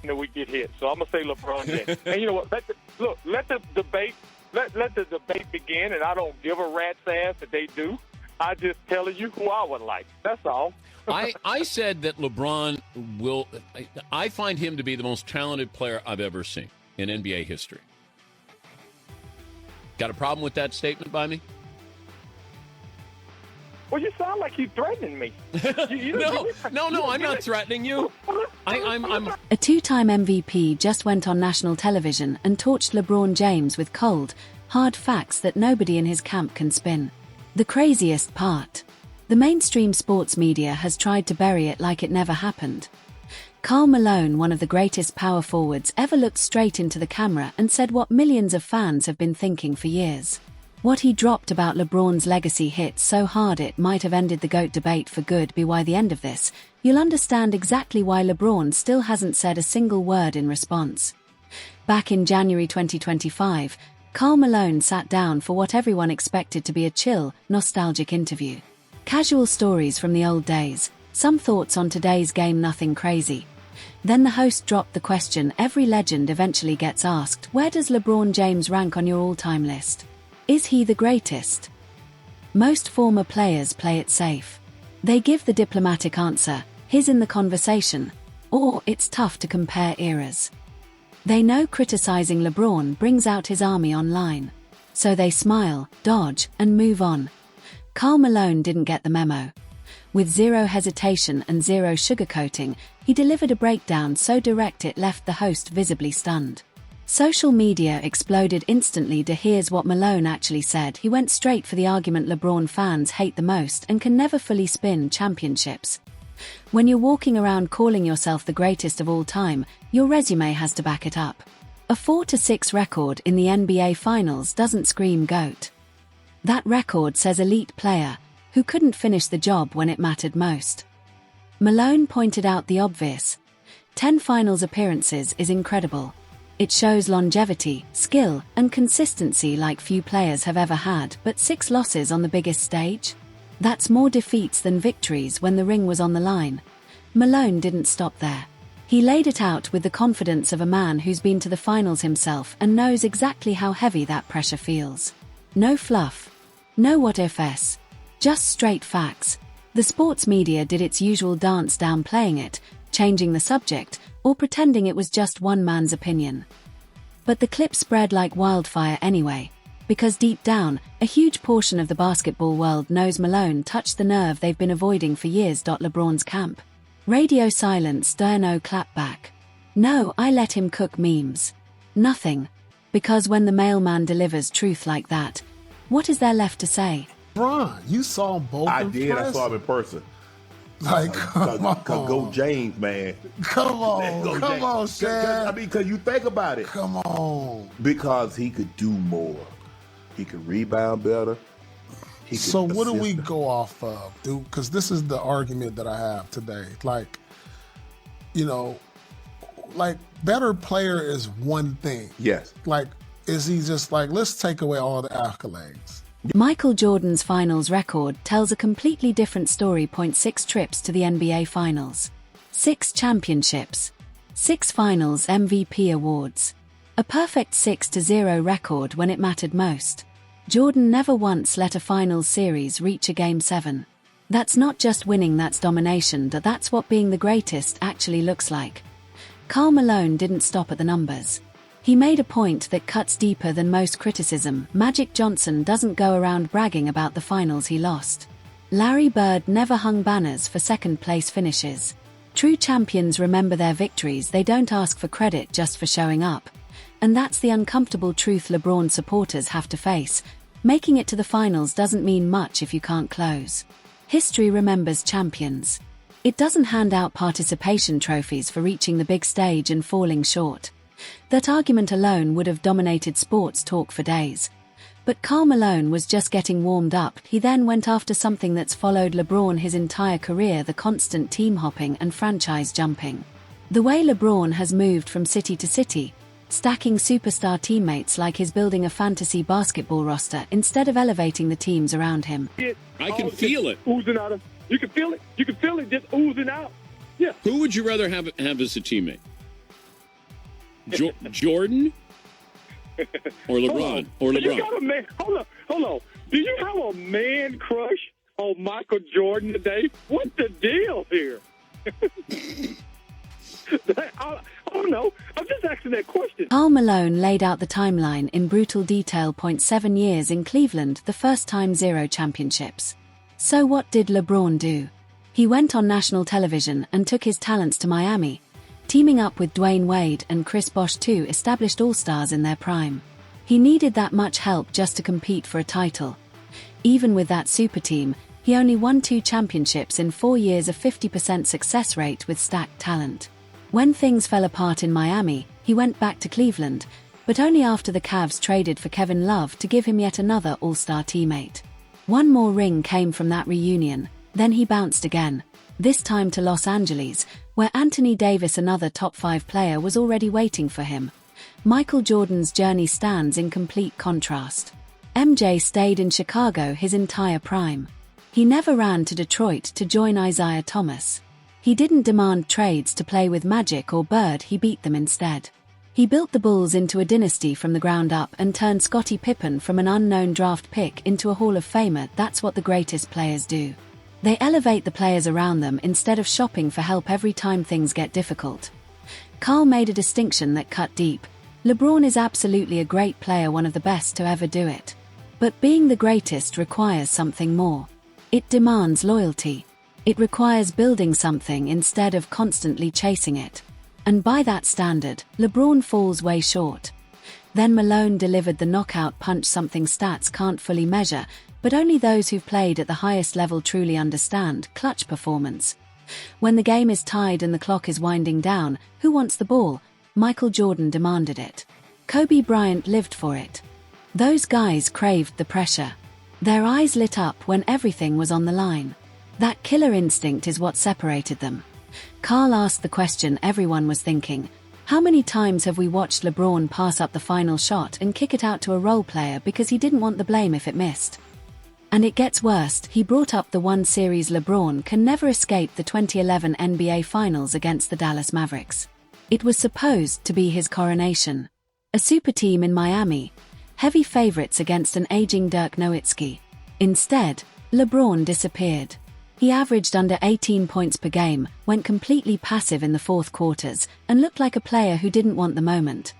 that we get hit. So I'm gonna say LeBron James. And you know what? Let the debate begin. And I don't give a rat's ass that they do. I just telling you who I would like. That's all. I said that LeBron will. I find him to be the most talented player I've ever seen in NBA history. Got a problem with that statement by me? Well, you sound like you're threatening me. No, I'm not threatening you. I'm. A two-time MVP just went on national television and torched LeBron James with cold, hard facts that nobody in his camp can spin. The craziest part. The mainstream sports media has tried to bury it like it never happened. Karl Malone, one of the greatest power forwards, ever looked straight into the camera and said what millions of fans have been thinking for years. What he dropped about LeBron's legacy hit so hard it might have ended the GOAT debate for good. By the end of this, you'll understand exactly why LeBron still hasn't said a single word in response. Back in January 2025, Karl Malone sat down for what everyone expected to be a chill, nostalgic interview. Casual stories from the old days, some thoughts on today's game, nothing crazy. Then the host dropped the question every legend eventually gets asked: where does LeBron James rank on your all-time list? Is he the greatest? Most former players play it safe. They give the diplomatic answer, he's in the conversation, or it's tough to compare eras. They know criticizing LeBron brings out his army online. So they smile, dodge, and move on. Karl Malone didn't get the memo. With zero hesitation and zero sugarcoating, he delivered a breakdown so direct it left the host visibly stunned. Social media exploded instantly to here's what Malone actually said. He went straight for the argument LeBron fans hate the most and can never fully spin championships. When you're walking around calling yourself the greatest of all time, your resume has to back it up. A 4-6 record in the NBA Finals doesn't scream GOAT. That record says elite player, who couldn't finish the job when it mattered most. Malone pointed out the obvious. 10 finals appearances is incredible. It shows longevity, skill, and consistency like few players have ever had, but 6 losses on the biggest stage? That's more defeats than victories when the ring was on the line. Malone didn't stop there. He laid it out with the confidence of a man who's been to the finals himself and knows exactly how heavy that pressure feels. No fluff. No what-ifs. Just straight facts. The sports media did its usual dance downplaying it, changing the subject, or pretending it was just one man's opinion. But the clip spread like wildfire anyway, because deep down, a huge portion of the basketball world knows Malone touched the nerve they've been avoiding for years. LeBron's camp. Radio silence, no clapback. No, I let him cook memes. Nothing. Because when the mailman delivers truth like that, what is there left to say? Ron, you saw both I did. I saw him in person. Like, come on. Go James, man. Come on. Go Come James. on, Shad. I mean, because you think about it. Come on. Because he could do more. He could rebound better. So what do we go off of, dude? Because this is the argument that I have today. Like, you know, like better player is one thing. Yes. Like, is he just like, let's take away all the accolades? Michael Jordan's finals record tells a completely different story. 6 trips to the NBA Finals. 6 championships. 6 finals MVP awards. A perfect 6-0 record when it mattered most. Jordan never once let a finals series reach a Game 7. That's not just winning, that's domination. That's what being the greatest actually looks like. Karl Malone didn't stop at the numbers. He made a point that cuts deeper than most criticism. Magic Johnson doesn't go around bragging about the finals he lost. Larry Bird never hung banners for second-place finishes. True champions remember their victories. They don't ask for credit just for showing up. And that's the uncomfortable truth LeBron supporters have to face. Making it to the finals doesn't mean much if you can't close. History remembers champions. It doesn't hand out participation trophies for reaching the big stage and falling short. That argument alone would have dominated sports talk for days. But Karl Malone was just getting warmed up. He then went after something that's followed LeBron his entire career: the constant team hopping and franchise jumping. The way LeBron has moved from city to city, stacking superstar teammates like he's building a fantasy basketball roster instead of elevating the teams around him. I can feel it. Oozing out of, you can feel it. You can feel it just oozing out. Yeah. Who would you rather have as a teammate? Jordan or LeBron? Or Do you LeBron? got a man? Hold on. Do you have a man crush on Michael Jordan today? What's the deal here? I don't know. I'm just asking that question. Karl Malone laid out the timeline in brutal detail. 7 years in Cleveland, the first time 0 championships. So what did LeBron do? He went on national television and took his talents to Miami, teaming up with Dwayne Wade and Chris Bosh, 2 established all-stars in their prime. He needed that much help just to compete for a title. Even with that super team, he only won 2 championships in 4 years, a 50% success rate with stacked talent. When things fell apart in Miami, he went back to Cleveland, but only after the Cavs traded for Kevin Love to give him yet another all-star teammate. One more ring came from that reunion, then he bounced again, this time to Los Angeles, where Anthony Davis, another top 5 player, was already waiting for him. Michael Jordan's journey stands in complete contrast. MJ stayed in Chicago his entire prime. He never ran to Detroit to join Isaiah Thomas. He didn't demand trades to play with Magic or Bird, he beat them instead. He built the Bulls into a dynasty from the ground up and turned Scottie Pippen from an unknown draft pick into a Hall of Famer. That's what the greatest players do. They elevate the players around them instead of shopping for help every time things get difficult. Karl made a distinction that cut deep. LeBron is absolutely a great player, one of the best to ever do it. But being the greatest requires something more. It demands loyalty. It requires building something instead of constantly chasing it. And by that standard, LeBron falls way short. Then Malone delivered the knockout punch, something stats can't fully measure, but only those who've played at the highest level truly understand: clutch performance. When the game is tied and the clock is winding down, who wants the ball? Michael Jordan demanded it. Kobe Bryant lived for it. Those guys craved the pressure. Their eyes lit up when everything was on the line. That killer instinct is what separated them. Karl asked the question everyone was thinking: how many times have we watched LeBron pass up the final shot and kick it out to a role player because he didn't want the blame if it missed? And it gets worse. He brought up the one series LeBron can never escape: the 2011 NBA Finals against the Dallas Mavericks. It was supposed to be his coronation. A super team in Miami, heavy favorites against an aging Dirk Nowitzki. Instead, LeBron disappeared. He averaged under 18 points per game, went completely passive in the fourth quarters, and looked like a player who didn't want the moment.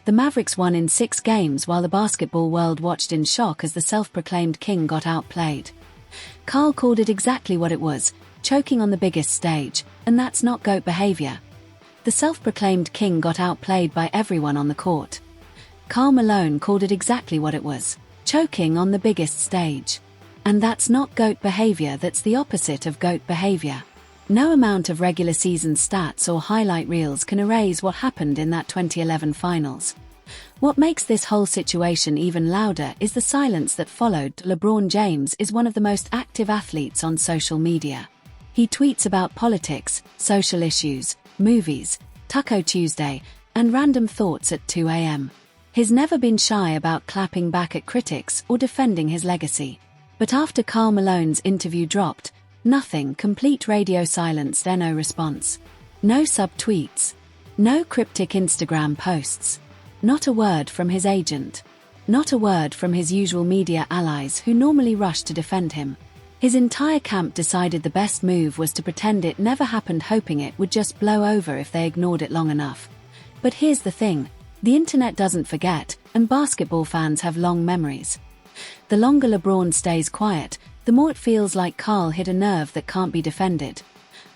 The Mavericks won in 6 games while the basketball world watched in shock as the self-proclaimed king got outplayed. Karl called it exactly what it was: choking on the biggest stage, and that's not GOAT behavior. The self-proclaimed king got outplayed by everyone on the court. Karl Malone called it exactly what it was: choking on the biggest stage. And that's not GOAT behavior, that's the opposite of GOAT behavior. No amount of regular season stats or highlight reels can erase what happened in that 2011 finals. What makes this whole situation even louder is the silence that followed. LeBron James is one of the most active athletes on social media. He tweets about politics, social issues, movies, Taco Tuesday, and random thoughts at 2 a.m. He's never been shy about clapping back at critics or defending his legacy. But after Karl Malone's interview dropped, nothing. Complete radio silence. No response. No sub-tweets. No cryptic Instagram posts. Not a word from his agent. Not a word from his usual media allies who normally rush to defend him. His entire camp decided the best move was to pretend it never happened, hoping it would just blow over if they ignored it long enough. But here's the thing: the internet doesn't forget, and basketball fans have long memories. The longer LeBron stays quiet, the more it feels like Karl hit a nerve that can't be defended.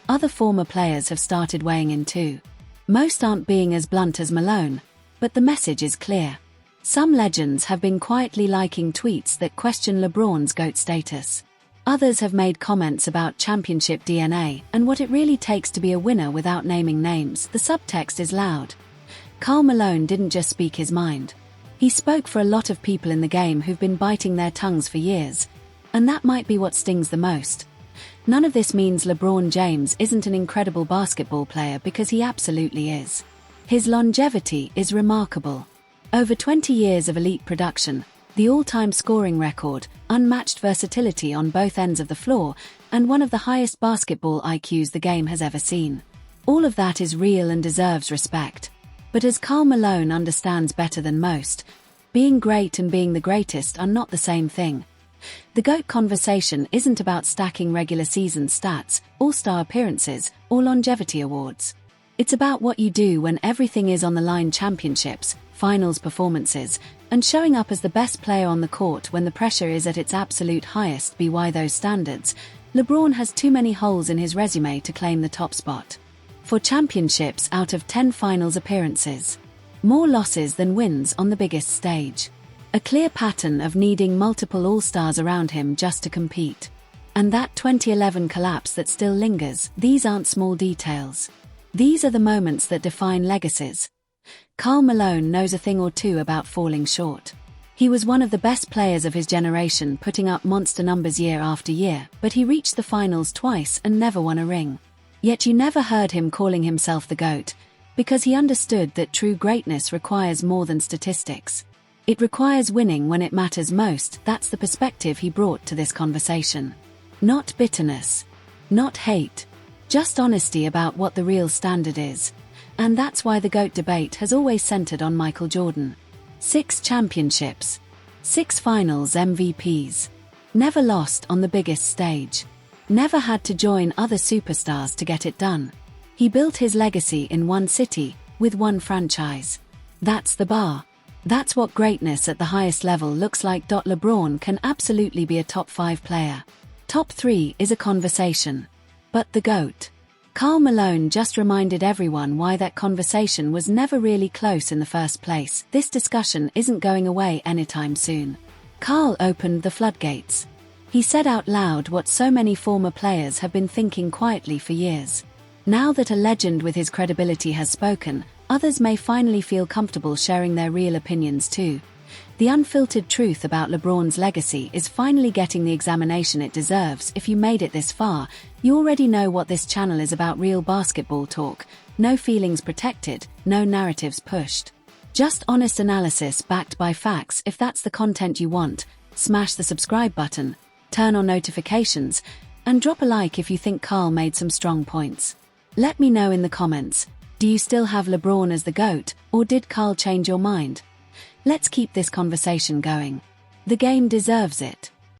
Other former players have started weighing in too. Most aren't being as blunt as Malone, but the message is clear. Some legends have been quietly liking tweets that question LeBron's GOAT status. Others have made comments about championship DNA and what it really takes to be a winner without naming names. The subtext is loud. Karl Malone didn't just speak his mind. He spoke for a lot of people in the game who've been biting their tongues for years. And that might be what stings the most. None of this means LeBron James isn't an incredible basketball player, because he absolutely is. His longevity is remarkable. Over 20 years of elite production, the all-time scoring record, unmatched versatility on both ends of the floor, and one of the highest basketball IQs the game has ever seen. All of that is real and deserves respect. But as Karl Malone understands better than most, being great and being the greatest are not the same thing. The GOAT conversation isn't about stacking regular season stats, all-star appearances, or longevity awards. It's about what you do when everything is on the line: championships, finals performances, and showing up as the best player on the court when the pressure is at its absolute highest. By those standards, LeBron has too many holes in his resume to claim the top spot. 4 championships out of 10 finals appearances. More losses than wins on the biggest stage. A clear pattern of needing multiple all-stars around him just to compete. And that 2011 collapse that still lingers. These aren't small details. These are the moments that define legacies. Karl Malone knows a thing or two about falling short. He was one of the best players of his generation, putting up monster numbers year after year, but he reached the finals twice and never won a ring. Yet you never heard him calling himself the GOAT, because he understood that true greatness requires more than statistics. It requires winning when it matters most. That's the perspective he brought to this conversation. Not bitterness. Not hate. Just honesty about what the real standard is. And that's why the GOAT debate has always centered on Michael Jordan. 6 championships. 6 finals MVPs. Never lost on the biggest stage. Never had to join other superstars to get it done. He built his legacy in one city, with one franchise. That's the bar. That's what greatness at the highest level looks like. LeBron can absolutely be a top 5 player. Top 3 is a conversation. But the GOAT? Karl Malone just reminded everyone why that conversation was never really close in the first place. This discussion isn't going away anytime soon. Karl opened the floodgates. He said out loud what so many former players have been thinking quietly for years. Now that a legend with his credibility has spoken, others may finally feel comfortable sharing their real opinions too. The unfiltered truth about LeBron's legacy is finally getting the examination it deserves. If you made it this far, you already know what this channel is about: real basketball talk, no feelings protected, no narratives pushed. Just honest analysis backed by facts. If that's the content you want, smash the subscribe button, turn on notifications, and drop a like if you think Karl made some strong points. Let me know in the comments. Do you still have LeBron as the GOAT, or did Karl change your mind? Let's keep this conversation going. The game deserves it.